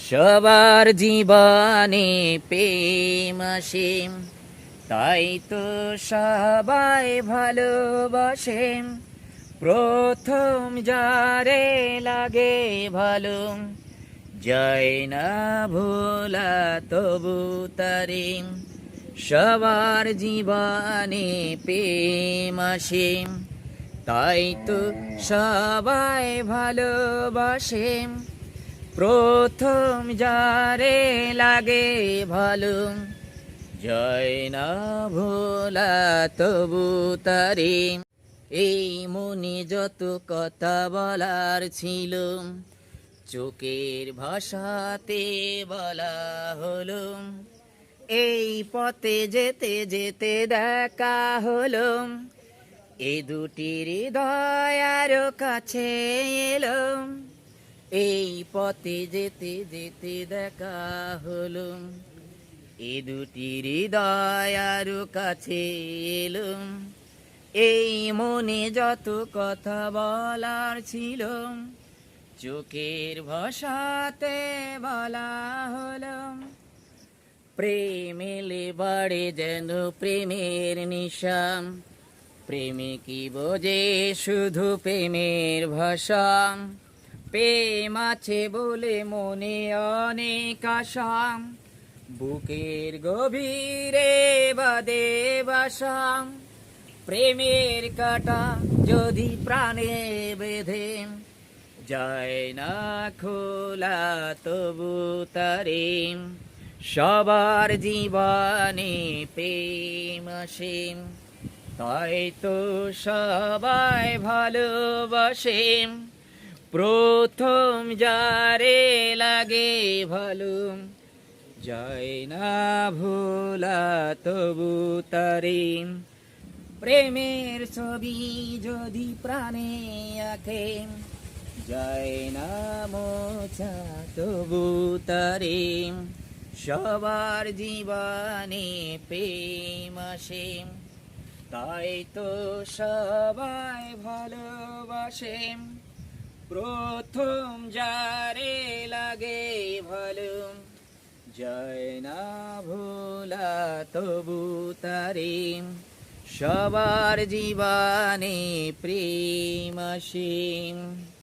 সবার জীবনে প্রেম আসে, তাই তো সবাই ভালোবাসে। প্রথম যারে লাগে ভালো, যায় না ভোলা তবু তারে। সবার জীবনে প্রেম আসে, তাই তো সবাই ভালোবাসে। প্রথম যারে লাগে ভালো, যায় না ভোলা তবু তারে। এই মনে যত কথা বলার ছিল, চোখের ভাষাতে বলা হলো। এই পথে যেতে যেতে দেখা হলো, এ দুটি হৃদয় আরো কাছে এলো। এই পথে যেতে যেতে দেখা হলো, এ দুটি হৃদয় আরো কাছে এলো। এই মনে যত কথা বলার ছিল, চোখের ভাষাতে বলা হলো। প্রেম এলে বাড়ে যেন প্রেমের নিশা, প্রেমে কি বোঝে শুধু প্রেমের ভাষা। প্রেম আছে বলে মনে অনেক আশা, বুকের গভীরে বাদে বাসা। প্রেমের কাটা যদি প্রাণে বেঁধে, যায় না খোলা তবু তারে। সবার জীবনে প্রেম আসে, তাই তো সবাই ভালোবাসে। প্রথম যারে লাগে ভালো, যায় না ভোলা তবু তারে। প্রেমের ছবি যদি প্রাণে আঁকে, যায় না মোছা তবু তারে। সবার জীবনে প্রেম আসে, তাই তো সবাই ভালোবাসে। প্রথম যারে লাগে ভালো, যায় না ভোলা তবু তারে। সবার জীবনে প্রেম আসে।